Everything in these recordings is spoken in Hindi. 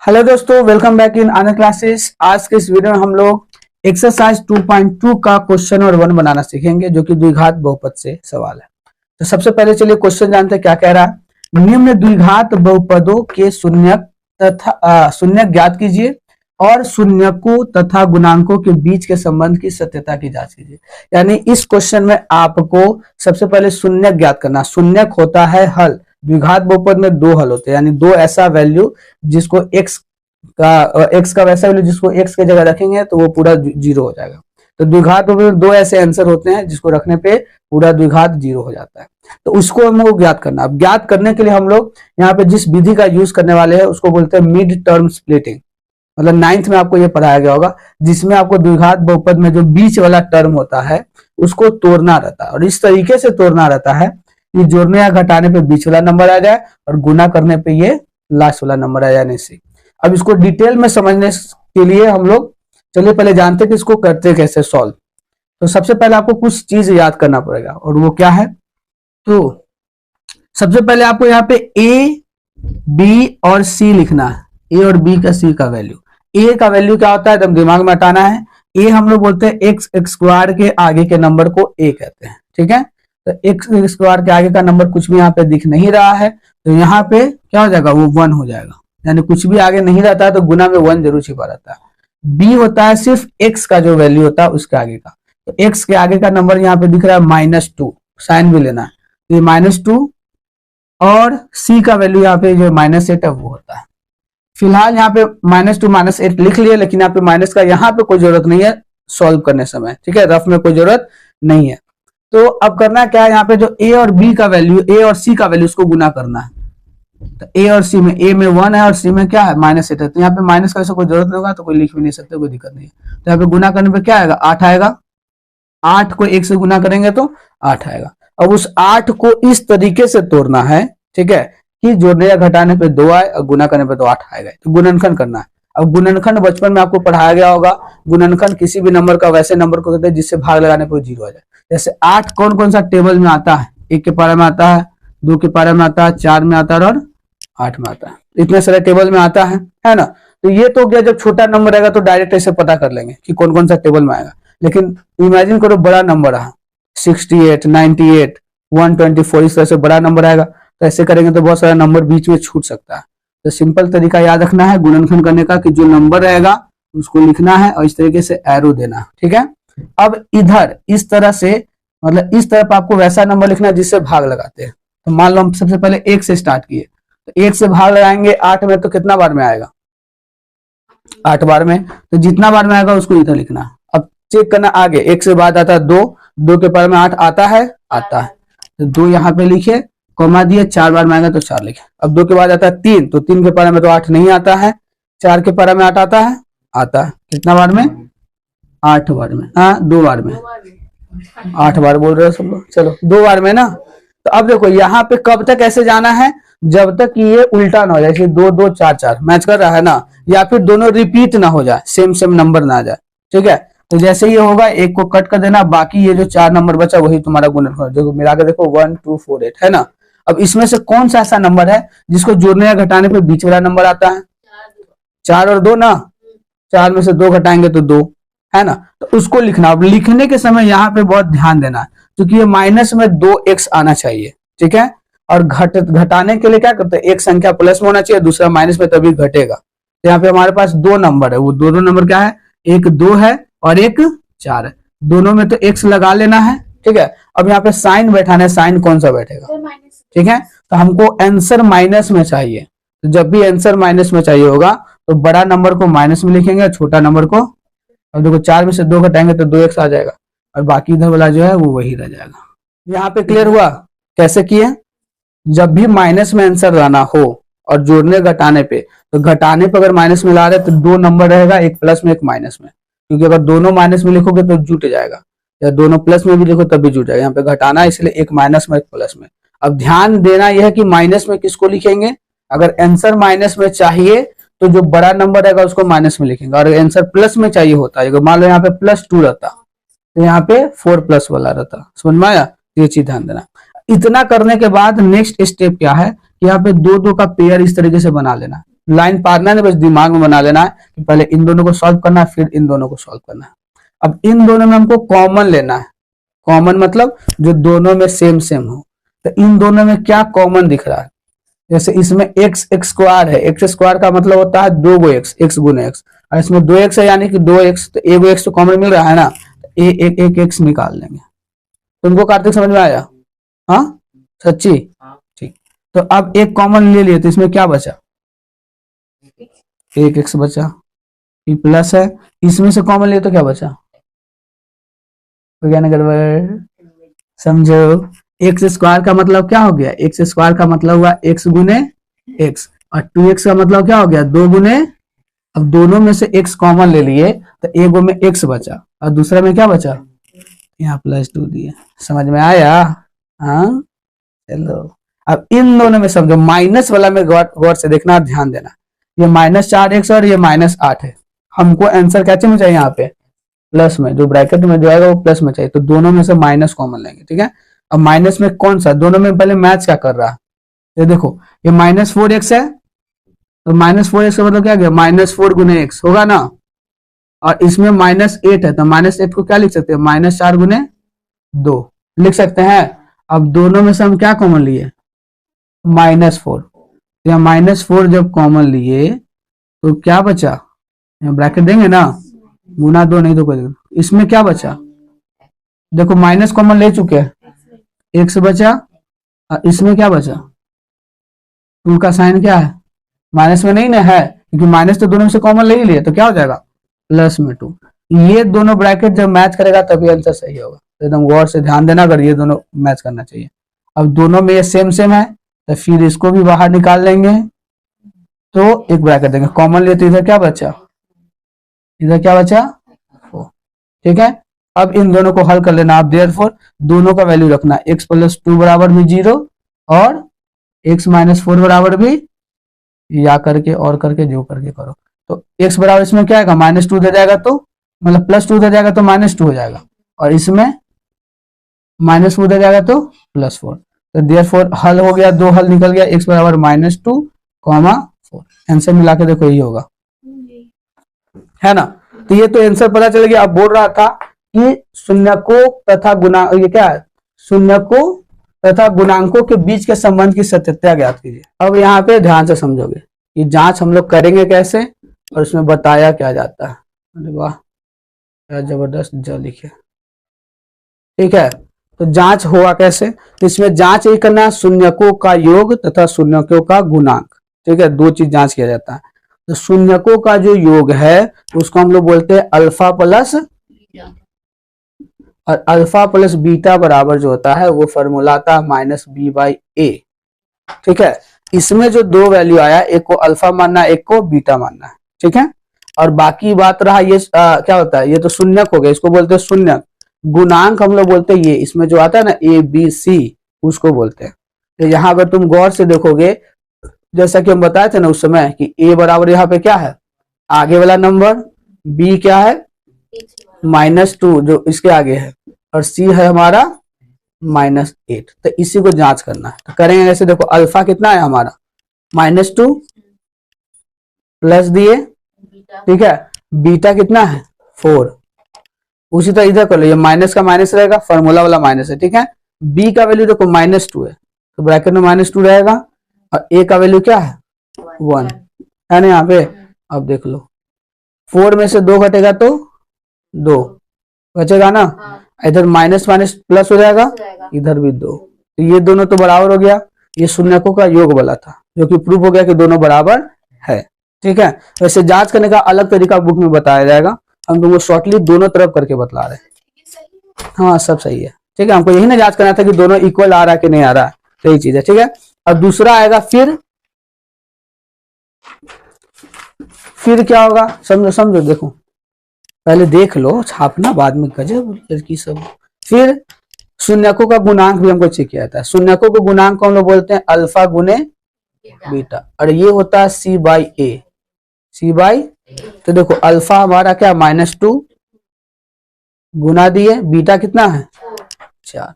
हेलो दोस्तों, welcome back in another classes. आज के इस वीडियो में हम लोग एक्सरसाइज 2.2 का क्वेश्चन नंबर 1 बनाना सीखेंगे, जो कि द्विघात बहुपद से सवाल है। तो सबसे पहले चलिए क्वेश्चन जानते हैं क्या कह रहा है। निम्न द्विघात बहुपदों के शून्यक तथा शून्यक ज्ञात कीजिए और शून्यकों तथा गुणांकों के बीच के संबंध की सत्यता की जांच कीजिए। यानी इस क्वेश्चन में आपको सबसे पहले शून्यक ज्ञात करना। शून्यक होता है हल। द्विघात बहुपद में दो हल होते हैं, यानी दो ऐसा वैल्यू जिसको x का वैसा वैल्यू जिसको x की जगह रखेंगे तो वो पूरा जीरो हो जाएगा। तो द्विघात बहुपद में दो ऐसे आंसर होते हैं जिसको रखने पे पूरा द्विघात जीरो हो जाता है। तो उसको हम लोग ज्ञात करना। अब ज्ञात करने के लिए हम लोग यहाँ पे जिस विधि का यूज करने वाले हैं उसको बोलते हैं मिड टर्म स्प्लिटिंग। मतलब 9th में आपको ये पढ़ाया गया होगा, जिसमें आपको द्विघात बहुपद में जो बीच वाला टर्म होता है उसको तोड़ना रहता है। और इस तरीके से तोड़ना रहता है कि जोड़ने या घटाने पे बीच वाला नंबर आ जाए और गुना करने पे ये लास्ट वाला नंबर आ जाने से। अब इसको डिटेल में समझने के लिए हम लोग चलिए पहले जानते हैं कि इसको करते कैसे सॉल्व। तो सबसे पहले आपको कुछ चीज याद करना पड़ेगा, और वो क्या है। तो सबसे पहले आपको यहाँ पे ए, बी और सी लिखना है। ए और बी का सी का वैल्यू। ए का वैल्यू क्या होता है एकदम दिमाग में हटाना है। ए हम लोग बोलते हैं एक्स स्क्वायर के आगे के नंबर को ए कहते हैं, ठीक है। तो एक्स स्क्वायर के आगे का नंबर कुछ भी यहाँ पे दिख नहीं रहा है, तो यहाँ पे क्या हो जाएगा, वो 1 हो जाएगा। यानी कुछ भी आगे नहीं रहता है तो गुना में 1 जरूर छिपा रहता है। बी होता है सिर्फ एक्स का जो वैल्यू होता है उसके आगे का। तो एक्स के आगे का नंबर यहाँ पे दिख रहा है -2, साइन भी लेना है। तो ये -2 और सी का वैल्यू यहाँ पे जो -8 है वो होता है। फिलहाल यहाँ पे -2 -8 लिख लिए, लेकिन यहाँ पे माइनस का यहाँ पे कोई जरूरत नहीं है सॉल्व करने समय, ठीक है। रफ में कोई जरूरत नहीं है। तो अब करना क्या है, यहाँ पे जो ए और बी का वैल्यू, ए और सी का वैल्यू उसको गुना करना है। तो ए और सी में, ए में 1 है और सी में क्या है -8 है। तो यहाँ पे माइनस का कोई जरूरत नहीं होगा, तो कोई लिख भी नहीं सकते, कोई दिक्कत नहीं है। तो यहाँ पे गुना करने पे क्या आएगा, 8 आएगा। 8 को 1 से गुना करेंगे तो 8 आएगा। अब उस 8 को इस तरीके से तोड़ना है, ठीक है, कि जोड़ने या घटाने पे 2 आए और गुना करने पे तो 8 आएगा। तो गुणनखंड करना है। अब गुणनखंड बचपन में आपको पढ़ाया गया होगा। गुणनखंड किसी भी नंबर का वैसे नंबर को कहते हैं जिससे भाग लगाने पे 0 आ जाए। जैसे 8 कौन कौन सा टेबल में आता है, 1 के पारा में आता है, 2 के पारा में आता है, 4 में आता है और 8 में आता है। इतने सारे टेबल में आता है ना। तो ये तो क्या, जब छोटा नंबर रहेगा तो डायरेक्ट ऐसे पता कर लेंगे कि कौन कौन सा टेबल में आएगा। लेकिन इमेजिन करो बड़ा नंबर है, 68, 98, 124, इस तरह से बड़ा नंबर आएगा। तो ऐसे करेंगे तो बहुत सारा नंबर बीच में छूट सकता है। तो सिंपल तरीका याद रखना है गुणनखंड करने का, कि जो नंबर रहेगा उसको लिखना है और इस तरीके से एरो देना, ठीक है। अब इधर इस तरह से, मतलब इस तरफ आपको वैसा नंबर लिखना है जिससे भाग लगाते हैं। तो मान लो हम सबसे पहले 1 से स्टार्ट किए, तो 1 से भाग लगाएंगे 8 में, तो कितना बार में आएगा, 8 बार में। तो जितना बार में आएगा उसको इधर लिखना है। अब चेक करना आगे, 1 से बाद आता है 2, 2 के पार में 8 आता है, तो 2 यहाँ पे लिखे, कॉमा दिए, 4 बार में आएगा तो 4 लिखे। अब 2 के बाद आता है 3, तो 3 के पारा में तो 8 नहीं आता है। 4 के पारा में 8 आता है, कितना बार में, 8 बार में। हाँ, 2 बार में, 8 बार बोल रहे हो सब लोग, चलो 2 बार में ना। तो अब देखो यहाँ पे कब तक ऐसे जाना है, जब तक कि ये उल्टा ना हो जाए, 2 2 4 4 मैच कर रहा है ना, या फिर दोनों रिपीट ना हो जाए, सेम सेम नंबर ना आ जाए, ठीक है। तो जैसे ये होगा, एक को कट कर देना, बाकी ये जो 4 नंबर बचा वही तुम्हारा गुणनखंड। देखो मिला के देखो 1 2 4 8 है ना। अब इसमें से कौन सा ऐसा नंबर है जिसको जोड़ने या घटाने पे बीच वाला नंबर आता है, 4 और 2 ना। 4 में से 2 घटाएंगे तो 2 है ना। तो उसको लिखना। अब लिखने के समय यहाँ पे बहुत ध्यान देना है, क्योंकि ये माइनस में 2x आना चाहिए, ठीक है। और घटाने के लिए क्या करते हैं, एक संख्या प्लस में होना चाहिए, दूसरा माइनस में, तभी घटेगा। तो यहाँ पे हमारे पास 2 नंबर है, वो दोनों नंबर क्या है, एक 2 है और एक 4 है। दोनों में तो x लगा लेना है, ठीक है। अब यहाँ पे साइन बैठाना है, साइन कौन सा बैठेगा, ठीक है। तो हमको आंसर माइनस में चाहिए। तो जब भी आंसर माइनस में चाहिए होगा तो बड़ा नंबर को माइनस में लिखेंगे और छोटा नंबर को, अब देखो 4 में से 2 घटाएंगे तो 2x आ जाएगा, और बाकी इधर वाला जो है वो वही रह जाएगा। यहाँ पे क्लियर हुआ कैसे किए। जब भी माइनस में आंसर लाना हो और जोड़ने घटाने पे, तो घटाने पे अगर माइनस में ला रहे तो 2 नंबर रहेगा, एक प्लस में एक माइनस में, क्योंकि अगर दोनों माइनस में लिखोगे तो जुट जाएगा, या दोनों प्लस में भी लिखो तब भी जुट जाएगा। यहाँ पे घटाना है इसलिए एक माइनस में एक प्लस में। अब ध्यान देना यह है कि माइनस में किसको लिखेंगे, अगर आंसर माइनस में चाहिए तो जो बड़ा नंबर रहेगा उसको माइनस में लिखेंगे, और आंसर प्लस में चाहिए होता है, मान लो यहाँ पे +2 रहता तो यहाँ पे 4+ वाला रहता। समझ में आया, ये चीज ध्यान देना। इतना करने के बाद नेक्स्ट स्टेप क्या है कि यहाँ पे 2 2 का पेयर इस तरीके से बना लेना। लाइन पारना नहीं, बस दिमाग में बना लेना है कि पहले इन दोनों को सॉल्व करना है, फिर इन दोनों को सॉल्व करना है। अब इन दोनों में हमको कॉमन लेना है। कॉमन मतलब जो दोनों में सेम सेम हो। तो इन दोनों में क्या कॉमन दिख रहा है? जैसे इसमें एक्स एक्स स्क्वायर है, एक्स स्क्वायर का मतलब होता है 2 गो एक्स, एक्स गुने एक्स, और इसमें 2 एक्स है यानी कि 2 एक्स, तो एक एक्स तो कॉमन मिल रहा है ना, एक एक्स निकाल लेंगे। तुमको कार्तिक समझ में आया? हाँ सच्ची? ठीक। तो अब एक कॉमन ले लिए तो इसमें क्या बचा? एक एक्स बचा। ये प्लस है, इसमें से कॉमन लिए तो क्या बचा? क्या ना गड़बड़ समझो। एक्स स्क्वायर का मतलब क्या हो गया? एक्स स्क्वायर का मतलब हुआ एक्स गुने एक्स, और 2x का मतलब क्या हो गया? 2 गुने। अब दोनों में से एक्स कॉमन ले लिए तो एक में एक्स बचा और दूसरा में क्या बचा? यहाँ +2 दिए। समझ में आया? हाँ चलो। अब इन दोनों में समझो, माइनस वाला में गौर से देखना, ध्यान देना। ये -4x और ये -8 है। हमको आंसर कैसे में चाहिए? यहाँ पे प्लस में, जो ब्रैकेट में जो आएगा वो प्लस में चाहिए, तो दोनों में से माइनस कॉमन लेंगे। ठीक है। अब माइनस में कौन सा? दोनों में पहले मैच क्या कर रहा है? ये देखो, ये -4x है, तो -4x का मतलब क्या गया? -4 गुने x होगा ना, और इसमें -8 है, तो -8 को क्या लिख सकते हैं? -4 गुने 2 लिख सकते हैं। अब दोनों में से हम क्या कॉमन लिए? -4। या -4 जब कॉमन लिए तो क्या बचा? ब्रैकेट देंगे ना, गुना 2 नहीं तो कोई। इसमें क्या बचा? देखो माइनस कॉमन ले चुके हैं, एक्स बचा, और इसमें क्या बचा? 2 का साइन क्या है? माइनस में नहीं ना है, क्योंकि माइनस तो दोनों में से कॉमन ले ही लिए, तो क्या हो जाएगा? +2। ये दोनों ब्रैकेट जब मैच करेगा तभी आंसर सही होगा। तो एकदम गौर से ध्यान देना, अगर ये दोनों मैच करना चाहिए। अब दोनों में ये सेम सेम है, तो फिर इसको भी बाहर निकाल लेंगे, तो एक ब्रैकेट देंगे, कॉमन लिए, तो इधर क्या बचा? इधर क्या बचा? 4। ठीक है। अब इन दोनों को हल कर लेना आप। देयरफॉर दोनों का वैल्यू रखना, x + 2 बराबर भी 0 और x - 4 बराबर भी, या करके और करके जो करके करो। तो x बराबर इसमें क्या आएगा? -2 दे जाएगा, तो मतलब +2 दे जाएगा तो -2 हो जाएगा, और इसमें -4 दे जाएगा तो +4। तो देयरफॉर हल हो गया, 2 हल निकल गया, x बराबर -2, 4। आंसर मिला के देखो यही होगा, है ना। तो ये तो आंसर पता चल गया। अब बोल रहा था कि शून्यकों तथा गुना, ये क्या है? शून्यकों तथा गुणांकों के बीच के संबंध की सत्यता ज्ञात कीजिए। अब यहाँ पे ध्यान से समझोगे कि जांच हम लोग करेंगे कैसे, और उसमें बताया क्या जाता है। अरे वाह क्या जबरदस्त जो लिखे। ठीक है। तो जांच हुआ कैसे? तो इसमें जांच ये करना है, शून्यकों का योग तथा शून्यकों का गुणांक। ठीक है, 2 चीज जांच किया जाता है। तो शून्यकों का जो योग है उसको हम लोग बोलते हैं अल्फा प्लस, और अल्फा प्लस बीटा बराबर जो होता है वो फॉर्मूला आता है -b/a। ठीक है। इसमें जो 2 वैल्यू आया, एक को अल्फा मानना है, एक को बीटा मानना है। ठीक है। और बाकी बात रहा ये क्या होता है? ये तो शून्यक हो गया, इसको बोलते हैं शून्यक। गुणांक हम लोग बोलते हैं ये, इसमें जो आता है ना ABC, उसको बोलते हैं। तो यहाँ अगर तुम गौर से देखोगे, जैसा कि हम बताए थे ना उस समय कि a बराबर यहाँ पे क्या है? आगे वाला नंबर, b क्या है? -2 जो इसके आगे है, और c है हमारा -8। तो इसी को जांच करना है, तो करेंगे ऐसे। देखो अल्फा कितना है हमारा? -2 प्लस दिए, ठीक है। बीटा कितना है? 4। उसी तरह इधर कर लो, ये माइनस का माइनस रहेगा, फॉर्मूला वाला माइनस है। ठीक है। b का वैल्यू देखो -2 है, तो ब्रैकेट में -2 रहेगा, और a का वैल्यू क्या है? 1 है ना यहाँ पे। अब देख लो, 4 में से 2 घटेगा तो 2 बचेगा ना, इधर माइनस माइनस प्लस हो जाएगा, इधर भी 2। तो ये दोनों तो बराबर हो गया। ये शून्यकों का योग वाला था, जो कि प्रूफ हो गया कि दोनों बराबर है। ठीक है। वैसे जांच करने का अलग तरीका बुक में बताया जाएगा, हम तुमको शॉर्टली दोनों तरफ करके बतला रहे हैं। हाँ सब सही है। ठीक है। हमको यही ना जांच करना था कि दोनों इक्वल आ रहा है कि नहीं आ रहा है, सही चीज है। ठीक है। अब दूसरा आएगा फिर क्या होगा? समझो समझो, देखो पहले देख लो, छापना बाद में, गजब लड़की सब। फिर शून्यकों का गुणांक भी हमको चेक किया जाता है। शून्यकों को गुणांक को हम लोग बोलते हैं अल्फा गुने बीटा, और ये होता है c/a। तो देखो अल्फा हमारा क्या? -2 गुना दिए, बीटा कितना है? 4।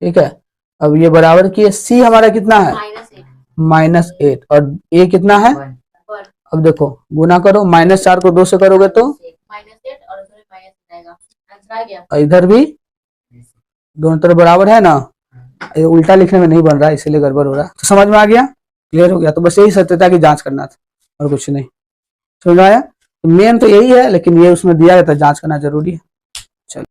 ठीक है। अब ये बराबर किए, c हमारा कितना है? -8, और a कितना है? अब देखो गुना करो, -4 को 2 से करोगे तो -8 और उधर माइनस जाएगा, आंसर आ गया। इधर भी दोनों तरफ बराबर है ना, ये उल्टा लिखने में नहीं बन रहा है इसीलिए गड़बड़ हो रहा है। तो समझ में आ गया, क्लियर हो गया। तो बस यही सत्यता की जांच करना था और कुछ नहीं, समझ में आया। मेन तो यही है, लेकिन ये उसमें दिया गया था, जांच करना जरूरी है।